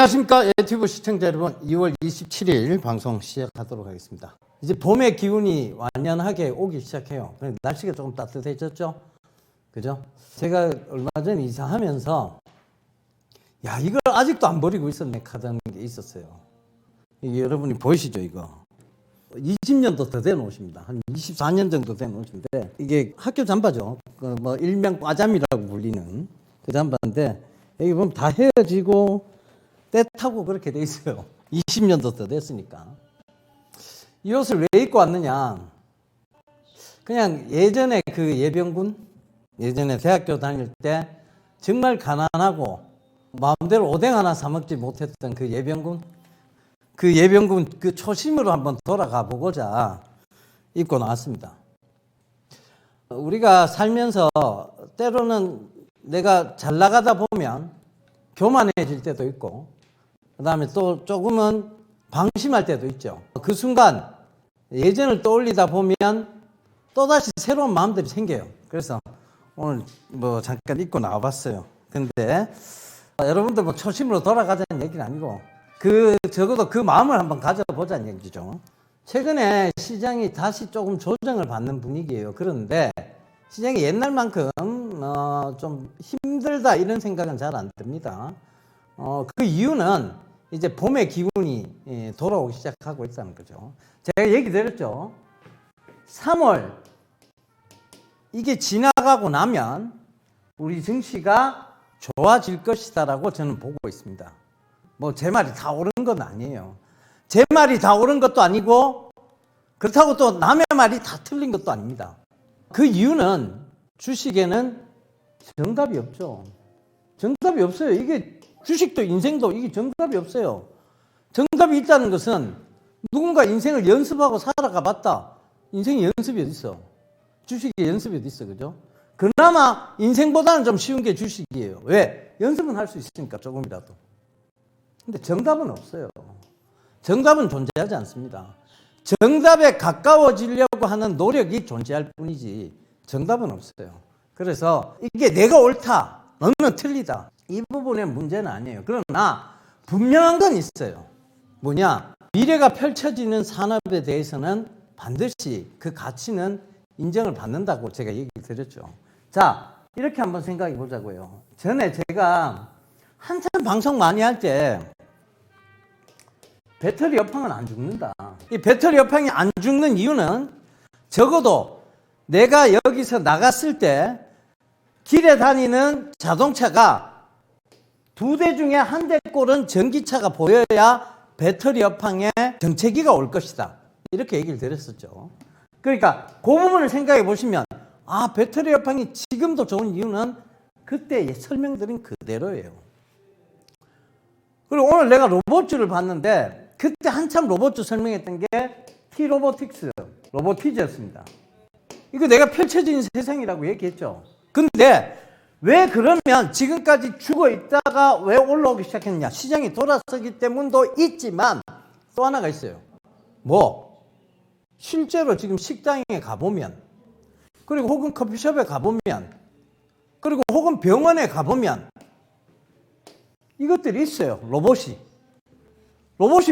안녕하십니까 유튜브 시청자 여러분. 2월 27일 방송 시작하도록 하겠습니다. 이제 봄의 기운이 완연하게 오기 시작해요. 날씨가 조금 따뜻해졌죠, 그죠? 제가 얼마 전에 이사하면서 야, 이걸 아직도 안 버리고 있었네 하던 게 있었어요. 이게 여러분이 보이시죠? 이거 20년도 더 된 옷입니다. 한 24년 정도 된 옷인데, 이게 학교 잠바죠. 뭐 일명 과잠이라고 불리는 그 잠바인데, 여기 보면 다 헤어지고 때 타고 그렇게 돼 있어요. 20년도 더 됐으니까. 이 옷을 왜 입고 왔느냐, 그냥 예전에 그 예병군, 예전에 대학교 다닐 때 정말 가난하고 마음대로 오뎅 하나 사 먹지 못했던 그 예병군 그 초심으로 한번 돌아가 보고자 입고 나왔습니다. 우리가 살면서 때로는 내가 잘 나가다 보면 교만해질 때도 있고, 그 다음에 또 조금은 방심할 때도 있죠. 그 순간 예전을 떠올리다 보면 또다시 새로운 마음들이 생겨요. 그래서 오늘 뭐 잠깐 입고 나와봤어요. 근데 여러분들 뭐 초심으로 돌아가자는 얘기는 아니고, 적어도 그 마음을 한번 가져보자는 얘기죠. 최근에 시장이 다시 조금 조정을 받는 분위기예요. 그런데 시장이 옛날만큼 좀 힘들다 이런 생각은 잘 안 듭니다. 그 이유는 이제 봄의 기운이 돌아오기 시작하고 있다는 거죠. 제가 얘기 드렸죠. 3월 이게 지나가고 나면 우리 증시가 좋아질 것이다라고 저는 보고 있습니다. 뭐 제 말이 다 옳은 건 아니에요. 제 말이 다 옳은 것도 아니고, 그렇다고 또 남의 말이 다 틀린 것도 아닙니다. 그 이유는 주식에는 정답이 없죠. 정답이 없어요. 이게 주식도 인생도 이게 정답이 없어요. 정답이 있다는 것은 누군가 인생을 연습하고 살아가 봤다. 인생이 연습이 어디 있어? 주식이 연습이 어디 있어, 그죠? 그나마 인생보다는 좀 쉬운 게 주식이에요. 왜? 연습은 할 수 있으니까, 조금이라도. 근데 정답은 없어요. 정답은 존재하지 않습니다. 정답에 가까워지려고 하는 노력이 존재할 뿐이지 정답은 없어요. 그래서 이게 내가 옳다, 너는 틀리다, 이 부분의 문제는 아니에요. 그러나 분명한 건 있어요. 뭐냐? 미래가 펼쳐지는 산업에 대해서는 반드시 그 가치는 인정을 받는다고 제가 얘기 드렸죠. 자, 이렇게 한번 생각해 보자고요. 전에 제가 한참 방송 많이 할 때 배터리 여팡은 안 죽는다. 이 배터리 여팡이 안 죽는 이유는 적어도 내가 여기서 나갔을 때 길에 다니는 자동차가 2대 중에 1대 꼴은 전기차가 보여야 배터리 여팡에 정체기가 올 것이다. 이렇게 얘기를 드렸었죠. 그러니까 그 부분을 생각해 보시면, 아, 배터리 여팡이 지금도 좋은 이유는 그때 설명드린 그대로예요. 그리고 오늘 내가 로봇주를 봤는데, 그때 한참 로봇주 설명했던 게 T-로보틱스, 로보티즈였습니다. 이거 내가 펼쳐진 세상이라고 얘기했죠. 근데 왜 그러면 지금까지 죽어 있다가 왜 올라오기 시작했느냐? 시장이 돌아서기 때문도 있지만 또 하나가 있어요. 뭐? 실제로 지금 식당에 가보면, 그리고 혹은 커피숍에 가보면, 그리고 혹은 병원에 가보면 이것들이 있어요. 로봇이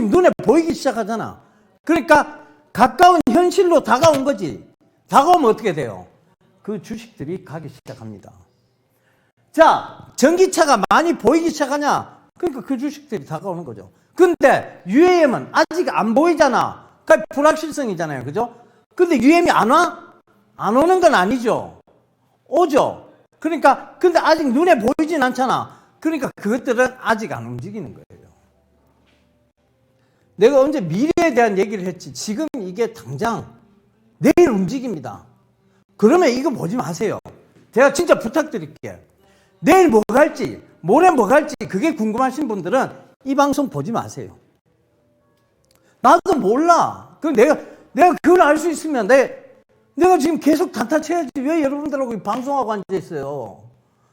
눈에 보이기 시작하잖아. 그러니까 가까운 현실로 다가온 거지. 다가오면 어떻게 돼요? 그 주식들이 가기 시작합니다. 자, 전기차가 많이 보이기 시작하냐? 그러니까 그 주식들이 다가오는 거죠. 근데 UAM은 아직 안 보이잖아. 그러니까 불확실성이잖아요. 그죠? 근데 UAM이 안 와? 안 오는 건 아니죠. 오죠. 그러니까 근데 아직 눈에 보이진 않잖아. 그러니까 그것들은 아직 안 움직이는 거예요. 내가 언제 미래에 대한 얘기를 했지. 지금 이게 당장 내일 움직입니다. 그러면 이거 보지 마세요. 제가 진짜 부탁드릴게요. 내일 뭐 갈지, 모레 뭐 갈지 그게 궁금하신 분들은 이 방송 보지 마세요. 나도 몰라. 그럼 내가 그걸 알 수 있으면 내가 지금 계속 단타 쳐야지. 왜 여러분들하고 방송하고 앉아 있어요?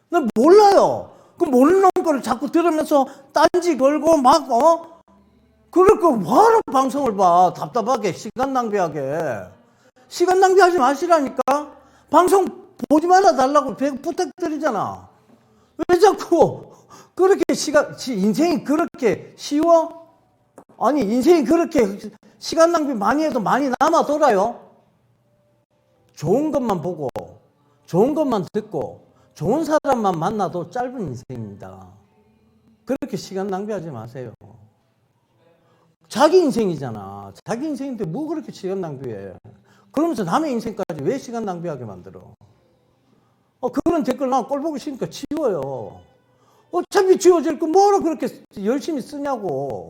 나 몰라요. 그 모르는 거를 자꾸 들으면서 딴지 걸고 막 그럴 거 뭐하러 방송을 봐. 답답하게, 시간 낭비하게. 시간 낭비하지 마시라니까. 방송 보지 말아 달라고 부탁드리잖아. 왜 자꾸 그렇게 인생이 그렇게 쉬워? 아니, 인생이 그렇게 시간 낭비 많이 해도 많이 남아 돌아요? 좋은 것만 보고, 좋은 것만 듣고, 좋은 사람만 만나도 짧은 인생입니다. 그렇게 시간 낭비하지 마세요. 자기 인생이잖아. 자기 인생인데 뭐 그렇게 시간 낭비해. 그러면서 남의 인생까지 왜 시간 낭비하게 만들어? 그런 댓글 나 꼴 보기 싫으니까 지워요. 어차피 지워질 거 뭐로 그렇게 열심히 쓰냐고.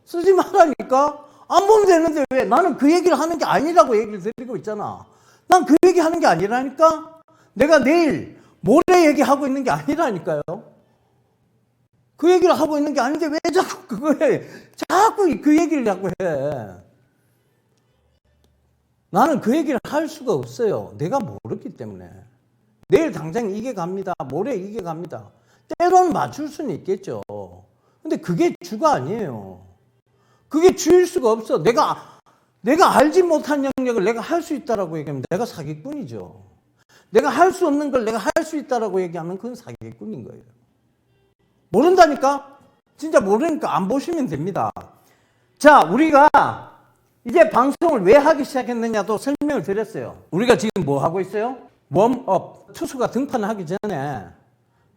쓰지 말라니까. 안 보면 되는데 왜? 나는 그 얘기를 하는 게 아니라고 얘기를 드리고 있잖아. 난 그 얘기 하는 게 아니라니까. 내가 내일 모레 얘기하고 있는 게 아니라니까요. 그 얘기를 하고 있는 게 아닌데 왜 자꾸 그거 해? 자꾸 그 얘기를 자꾸 해. 나는 그 얘기를 할 수가 없어요. 내가 모르기 때문에. 내일 당장 이게 갑니다. 모레 이게 갑니다. 때로는 맞출 수는 있겠죠. 근데 그게 주가 아니에요. 그게 주일 수가 없어. 내가 알지 못한 영역을 내가 할 수 있다라고 얘기하면 내가 사기꾼이죠. 내가 할 수 없는 걸 내가 할 수 있다라고 얘기하면 그건 사기꾼인 거예요. 모른다니까? 진짜 모르니까 안 보시면 됩니다. 자, 우리가 이제 방송을 왜 하기 시작했느냐도 설명을 드렸어요. 우리가 지금 뭐 하고 있어요? 웜업. 투수가 등판하기 전에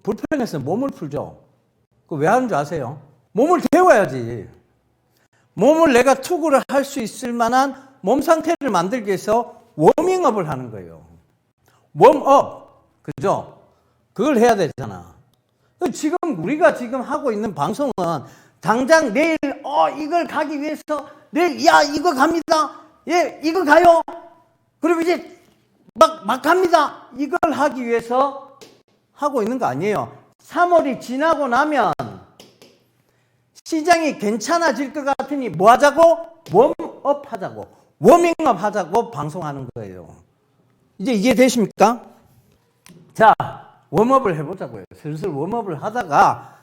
불펜에서 몸을 풀죠. 그거 왜 하는 줄 아세요? 몸을 데워야지. 몸을 내가 투구를 할 수 있을 만한 몸 상태를 만들기 위해서 워밍업을 하는 거예요. 웜업. 그죠? 그걸 해야 되잖아. 지금 우리가 지금 하고 있는 방송은 당장 내일 이걸 가기 위해서 내일 이거 갑니다. 예, 이거 가요. 그리고 이제 막 갑니다. 이걸 하기 위해서 하고 있는 거 아니에요. 3월이 지나고 나면 시장이 괜찮아질 것 같으니 뭐 하자고? 웜업 하자고. 워밍업 하자고 방송하는 거예요. 이제 이해되십니까? 자, 웜업을 해보자고요. 슬슬 웜업을 하다가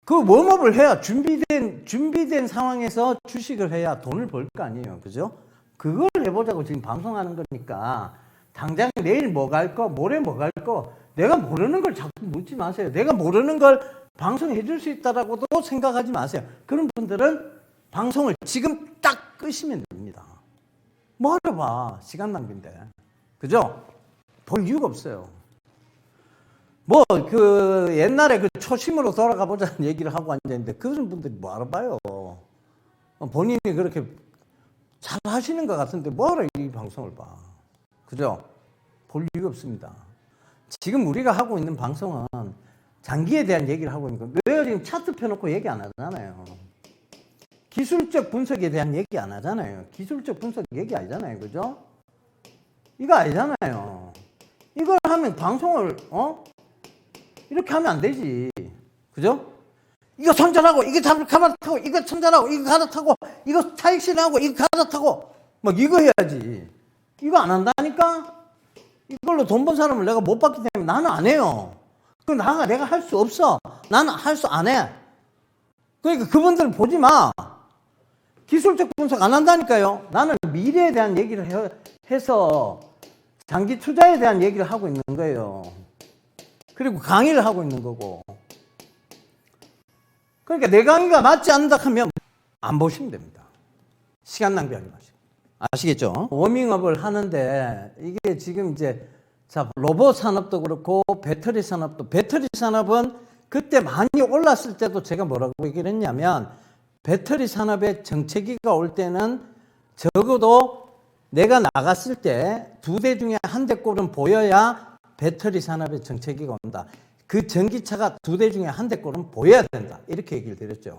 그 웜업을 해야 준비된 상황에서 주식을 해야 돈을 벌 거 아니에요. 그죠? 그걸 해보자고 지금 방송하는 거니까 당장 내일 뭐 갈 거, 모레 뭐 갈 거, 내가 모르는 걸 자꾸 묻지 마세요. 내가 모르는 걸 방송해 줄 수 있다라고도 생각하지 마세요. 그런 분들은 방송을 지금 딱 끄시면 됩니다. 뭐하러 봐. 시간 낭비인데. 그죠? 볼 이유가 없어요. 옛날에 그 초심으로 돌아가 보자는 얘기를 하고 앉아있는데 그런 분들이 뭐하러 봐요. 본인이 그렇게 잘 하시는 것 같은데 뭐하러 이 방송을 봐. 그죠? 볼 이유가 없습니다. 지금 우리가 하고 있는 방송은 장기에 대한 얘기를 하고 있는 거예요. 왜 지금 차트 펴놓고 얘기 안 하잖아요. 기술적 분석에 대한 얘기 안 하잖아요. 기술적 분석 얘기 아니잖아요. 그죠? 이거 아니잖아요. 이걸 하면 방송을 이렇게 하면 안 되지. 그죠? 이거 손절하고 이거 갈아타고 이거 손절하고 이거 갈아타고 이거 타익실하고 이거 갈아타고 막 이거 해야지. 이거 안 한다니까? 이걸로 돈 번 사람을 내가 못 봤기 때문에 나는 안 해요. 내가 할 수 없어. 나는 할 수 안 해. 그러니까 그분들 보지 마. 기술적 분석 안 한다니까요. 나는 미래에 대한 얘기를 해서 장기 투자에 대한 얘기를 하고 있는 거예요. 그리고 강의를 하고 있는 거고. 그러니까 내 강의가 맞지 않는다 하면 안 보시면 됩니다. 시간 낭비하지 마시고. 아시겠죠? 워밍업을 하는데 이게 지금 이제 로봇 산업도 그렇고 배터리 산업은 그때 많이 올랐을 때도 제가 뭐라고 얘기를 했냐면 배터리 산업의 정체기가 올 때는 적어도 내가 나갔을 때 2대 중에 1대 꼴은 보여야 배터리 산업의 정체기가 온다. 그 전기차가 2대 중에 1대 꼴은 보여야 된다. 이렇게 얘기를 드렸죠.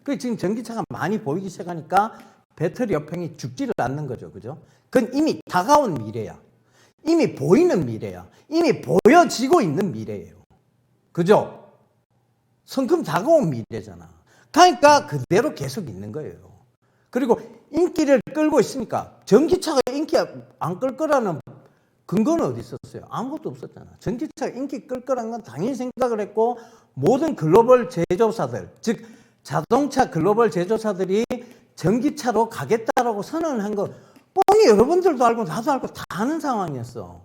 그 지금 전기차가 많이 보이기 시작하니까 배터리 업행이 죽지를 않는 거죠. 그죠? 그건 이미 다가온 미래야. 이미 보이는 미래야. 이미 보여지고 있는 미래예요. 그죠? 성큼 다가온 미래잖아. 그러니까 그대로 계속 있는 거예요. 그리고 인기를 끌고 있으니까 전기차가 인기 안 끌 거라는 근거는 어디 있었어요? 아무것도 없었잖아. 전기차가 인기 끌 거라는 건 당연히 생각을 했고 모든 글로벌 제조사들, 즉 자동차 글로벌 제조사들이 전기차로 가겠다라고 선언을 한 거 뻔히 여러분들도 알고 나도 알고 다 아는 상황이었어.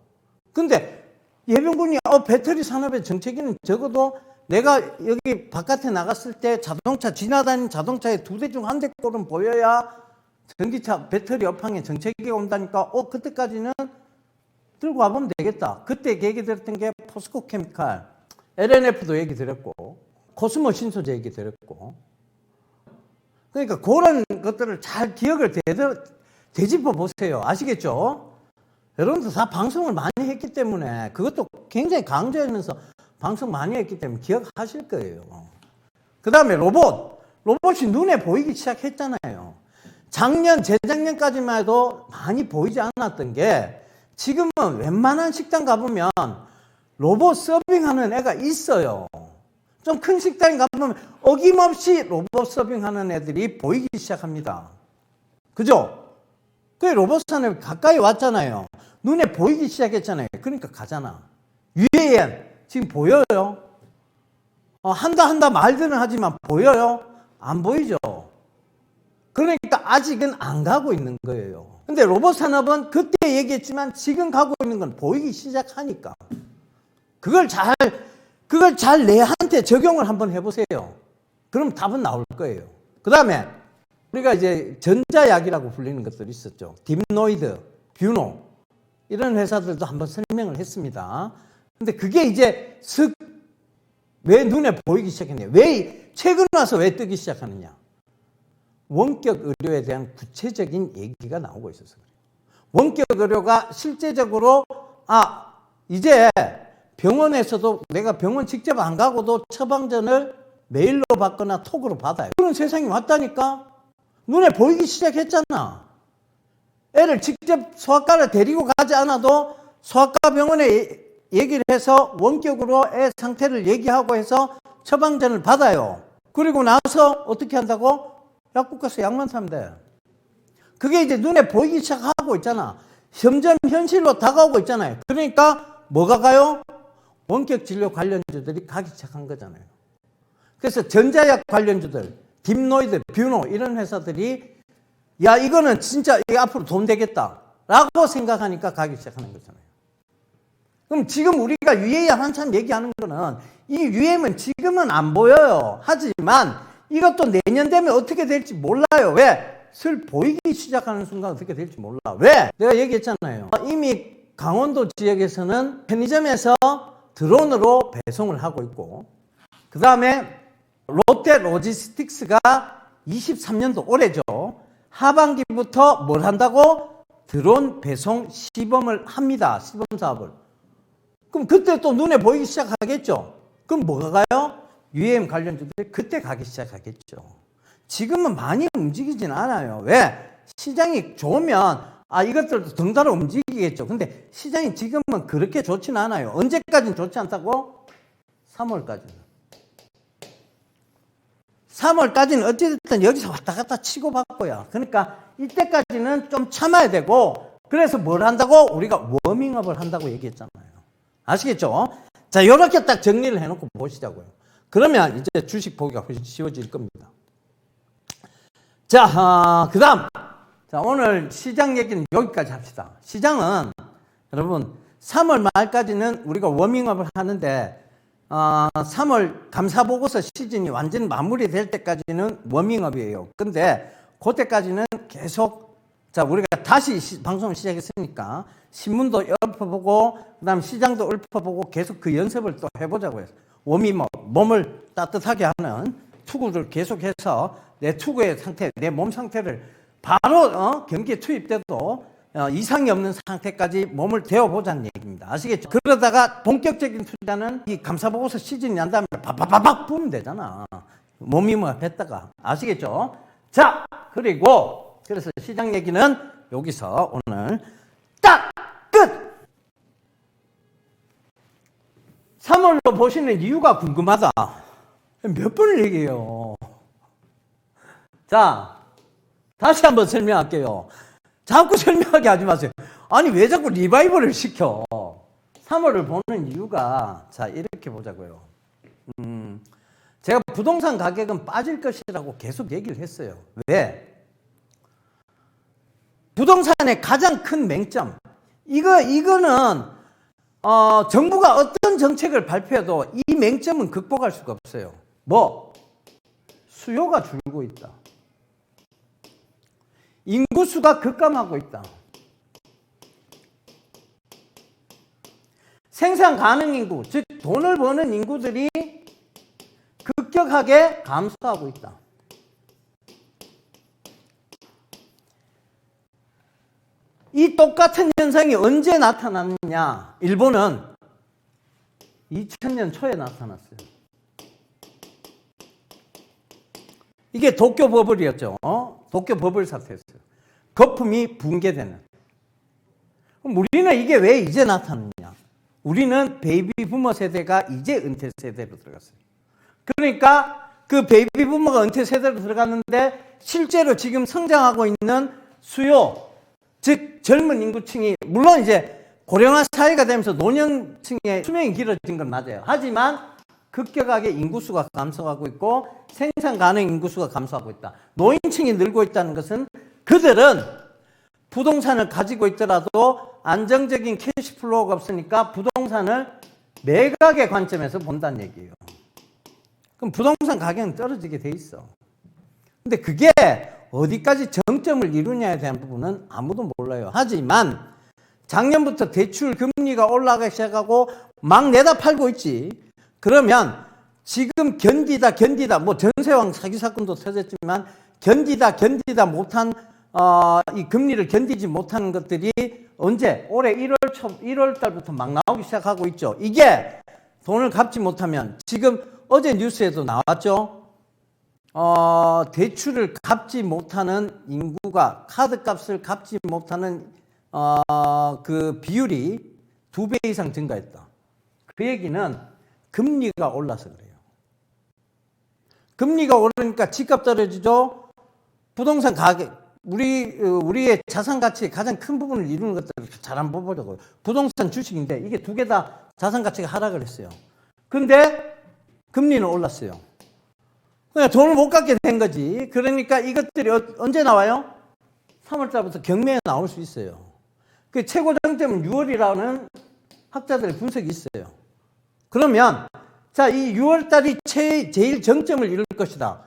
근데 예병군이 배터리 산업의 정체기는 적어도 내가 여기 바깥에 나갔을 때 자동차 지나다니는 자동차에 2대 중 1대 꼴은 보여야 전기차 배터리 업황에 정책이 온다니까 그때까지는 들고 와보면 되겠다. 그때 얘기 들었던 게 포스코 케미칼, LNF도 얘기 들었고 코스모 신소재 얘기 들었고, 그러니까 그런 것들을 잘 기억을 되짚어 보세요. 아시겠죠? 여러분들 다 방송을 많이 했기 때문에, 그것도 굉장히 강조하면서 방송 많이 했기 때문에 기억하실 거예요. 그 다음에 로봇이 눈에 보이기 시작했잖아요. 재작년까지만 해도 많이 보이지 않았던 게, 지금은 웬만한 식당 가보면 로봇 서빙하는 애가 있어요. 좀 큰 식당에 가보면 어김없이 로봇 서빙하는 애들이 보이기 시작합니다. 그죠? 그 로봇 산업이 가까이 왔잖아요. 눈에 보이기 시작했잖아요. 그러니까 가잖아. UAM 지금 보여요? 한다 말들은 하지만 보여요? 안 보이죠? 그러니까 아직은 안 가고 있는 거예요. 근데 로봇 산업은 그때 얘기했지만 지금 가고 있는 건 보이기 시작하니까 그걸 잘 내한테 적용을 한번 해보세요. 그럼 답은 나올 거예요. 그 다음에 우리가 이제 전자약이라고 불리는 것들이 있었죠. 딥노이드, 뷰노 이런 회사들도 한번 설명을 했습니다. 근데 그게 이제 왜 눈에 보이기 시작했냐? 최근 와서 왜 뜨기 시작하느냐? 원격 의료에 대한 구체적인 얘기가 나오고 있어서 그래요. 원격 의료가 실제적으로 이제 병원에서도 내가 병원 직접 안 가고도 처방전을 메일로 받거나 톡으로 받아요. 그런 세상이 왔다니까. 눈에 보이기 시작했잖아. 애를 직접 소아과를 데리고 가지 않아도 소아과 병원에 얘기를 해서 원격으로 애 상태를 얘기하고 해서 처방전을 받아요. 그리고 나서 어떻게 한다고? 약국 가서 약만 사면 돼. 그게 이제 눈에 보이기 시작하고 있잖아. 점점 현실로 다가오고 있잖아요. 그러니까 뭐가 가요? 원격 진료 관련주들이 가기 시작한 거잖아요. 그래서 전자약 관련주들, 딥노이드, 뷰노 이런 회사들이 이거는 진짜 이게 앞으로 돈 되겠다 라고 생각하니까 가기 시작하는 거잖아요. 그럼 지금 우리가 UAM 한참 얘기하는 거는 이 UAM은 지금은 안 보여요. 하지만 이것도 내년 되면 어떻게 될지 몰라요. 왜? 보이기 시작하는 순간 어떻게 될지 몰라. 왜? 내가 얘기했잖아요. 이미 강원도 지역에서는 편의점에서 드론으로 배송을 하고 있고, 그 다음에 롯데 로지스틱스가 23년도 올해죠. 하반기부터 뭘 한다고? 드론 배송 시범을 합니다. 시범 사업을. 그럼 그때 또 눈에 보이기 시작하겠죠. 그럼 뭐가 가요? UAM 관련주들이 그때 가기 시작하겠죠. 지금은 많이 움직이진 않아요. 왜? 시장이 좋으면 이것들도 덩달아 움직이겠죠. 근데 시장이 지금은 그렇게 좋지는 않아요. 언제까지는 좋지 않다고? 3월까지는. 3월까지는 어찌됐든 여기서 왔다 갔다 치고 받고요. 그러니까 이때까지는 좀 참아야 되고, 그래서 뭘 한다고? 우리가 워밍업을 한다고 얘기했잖아요. 아시겠죠? 자, 이렇게 딱 정리를 해놓고 보시자고요. 그러면 이제 주식 보기가 훨씬 쉬워질 겁니다. 자, 그 다음. 자, 오늘 시장 얘기는 여기까지 합시다. 시장은 여러분 3월 말까지는 우리가 워밍업을 하는데 3월 감사보고서 시즌이 완전 마무리될 때까지는 워밍업이에요. 근데 그때까지는 계속 우리가 다시 방송을 시작했으니까 신문도 읊어보고 그 다음 시장도 읊어보고 계속 그 연습을 또 해보자고요. 워밍업, 몸을 따뜻하게 하는 투구를 계속해서 내 투구의 상태, 내 몸 상태를 바로 경기에 투입돼도 이상이 없는 상태까지 몸을 데워보자는 얘기입니다. 아시겠죠? 그러다가 본격적인 투자는 이 감사보고서 시즌이 난 다음에 바바바박 부으면 되잖아. 몸이 했다가. 아시겠죠? 자, 그래서 시장 얘기는 여기서 오늘 딱 끝! 3월로 보시는 이유가 궁금하다. 몇 번을 얘기해요. 자, 다시 한번 설명할게요. 자꾸 설명하게 하지 마세요. 아니, 왜 자꾸 리바이벌을 시켜? 3월을 보는 이유가, 자, 이렇게 보자고요. 제가 부동산 가격은 빠질 것이라고 계속 얘기를 했어요. 왜? 부동산의 가장 큰 맹점. 이거는, 정부가 어떤 정책을 발표해도 이 맹점은 극복할 수가 없어요. 뭐? 수요가 줄고 있다. 인구수가 급감하고 있다. 생산 가능 인구, 즉 돈을 버는 인구들이 급격하게 감소하고 있다. 이 똑같은 현상이 언제 나타났느냐? 일본은 2000년 초에 나타났어요. 이게 도쿄 버블이었죠. 도쿄 버블 사태였어요. 거품이 붕괴되는. 그럼 우리는 이게 왜 이제 나타났냐? 우리는 베이비 부머 세대가 이제 은퇴 세대로 들어갔어요. 그러니까 그 베이비 부머가 은퇴 세대로 들어갔는데 실제로 지금 성장하고 있는 수요, 즉 젊은 인구층이 물론 이제 고령화 사회가 되면서 노년층의 수명이 길어진 건 맞아요. 하지만 급격하게 인구수가 감소하고 있고 생산 가능 인구수가 감소하고 있다. 노인층이 늘고 있다는 것은 그들은 부동산을 가지고 있더라도 안정적인 캐시플로우가 없으니까 부동산을 매각의 관점에서 본다는 얘기예요. 그럼 부동산 가격은 떨어지게 돼 있어. 근데 그게 어디까지 정점을 이루냐에 대한 부분은 아무도 몰라요. 하지만 작년부터 대출 금리가 올라가기 시작하고 막 내다 팔고 있지. 그러면 지금 견디다 뭐 전세왕 사기 사건도 터졌지만 견디다 못한 이 금리를 견디지 못하는 것들이 언제? 올해 1월 달부터 막 나오기 시작하고 있죠. 이게 돈을 갚지 못하면 지금 어제 뉴스에도 나왔죠. 대출을 갚지 못하는 인구가 카드값을 갚지 못하는 그 비율이 2배 이상 증가했다. 그 얘기는 금리가 올라서 그래요. 금리가 오르니까 집값 떨어지죠. 부동산 가격, 우리의 자산 가치의 가장 큰 부분을 이루는 것들을 잘 한번 보자고요. 부동산 주식인데 이게 두 개 다 자산 가치가 하락을 했어요. 근데 금리는 올랐어요. 그냥 돈을 못 갚게 된 거지. 그러니까 이것들이 언제 나와요? 3월 달부터 경매에 나올 수 있어요. 그 최고 정점은 6월이라는 학자들의 분석이 있어요. 그러면 자, 이 6월 달이 제일 정점을 이룰 것이다.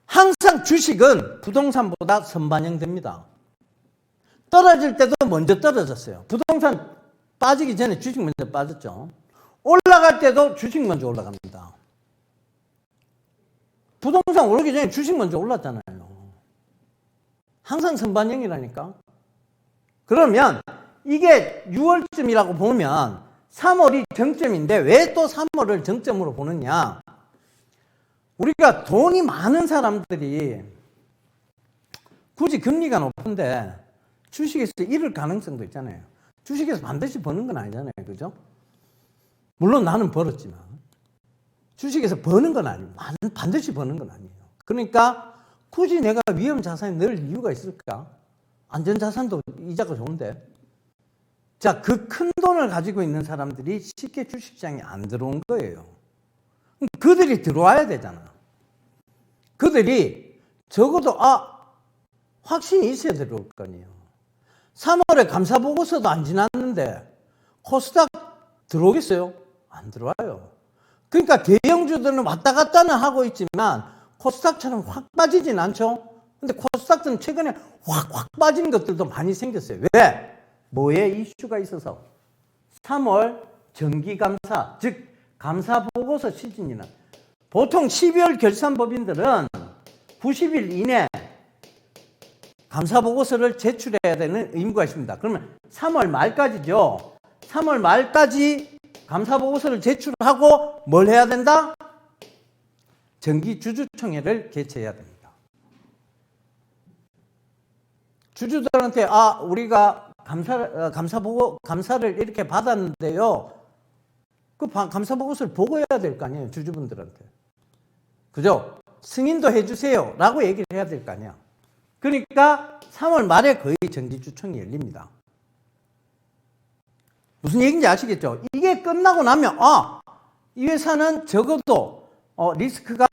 항상 주식은 부동산보다 선반영됩니다. 떨어질 때도 먼저 떨어졌어요. 부동산 빠지기 전에 주식 먼저 빠졌죠. 올라갈 때도 주식 먼저 올라갑니다. 부동산 오르기 전에 주식 먼저 올랐잖아요. 항상 선반영이라니까. 그러면 이게 6월쯤이라고 보면 3월이 정점인데 왜 또 3월을 정점으로 보느냐? 우리가 돈이 많은 사람들이 굳이 금리가 높은데 주식에서 잃을 가능성도 있잖아요. 주식에서 반드시 버는 건 아니잖아요. 그죠? 물론 나는 벌었지만 주식에서 버는 건 아니에요. 반드시 버는 건 아니에요. 그러니까 굳이 내가 위험 자산에 넣을 이유가 있을까? 안전 자산도 이자가 좋은데. 자, 그 큰 돈을 가지고 있는 사람들이 쉽게 주식시장에 안 들어온 거예요. 그들이 들어와야 되잖아. 그들이 적어도 확신이 있어야 들어올 거 아니에요. 3월에 감사보고서도 안 지났는데 코스닥 들어오겠어요? 안 들어와요. 그러니까 대형주들은 왔다 갔다는 하고 있지만 코스닥처럼 확 빠지진 않죠. 근데 코스닥은 최근에 확 빠진 것들도 많이 생겼어요. 왜? 뭐에 이슈가 있어서? 3월 정기감사, 즉 감사보고서 시즌이나 보통 12월 결산법인들은 90일 이내 감사보고서를 제출해야 되는 의무가 있습니다. 그러면 3월 말까지죠. 3월 말까지 감사보고서를 제출하고 뭘 해야 된다? 정기주주총회를 개최해야 됩니다. 주주들한테 우리가 감사를 이렇게 받았는데요. 그 감사보고서를 보고해야 될 거 아니에요. 주주분들한테. 그죠? 승인도 해주세요. 라고 얘기를 해야 될 거 아니야. 그러니까 3월 말에 거의 정기주총이 열립니다. 무슨 얘기인지 아시겠죠? 이게 끝나고 나면 이 회사는 적어도 리스크가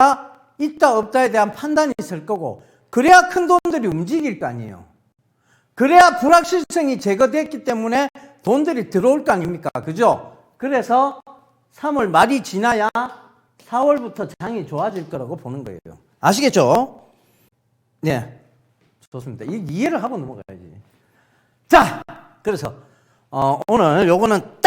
있다 없다에 대한 판단이 있을 거고 그래야 큰 돈들이 움직일 거 아니에요. 그래야 불확실성이 제거됐기 때문에 돈들이 들어올 거 아닙니까? 그죠? 그래서 3월 말이 지나야 4월부터 장이 좋아질 거라고 보는 거예요. 아시겠죠? 네. 좋습니다. 이해를 하고 넘어가야지. 자, 그래서 오늘 요거는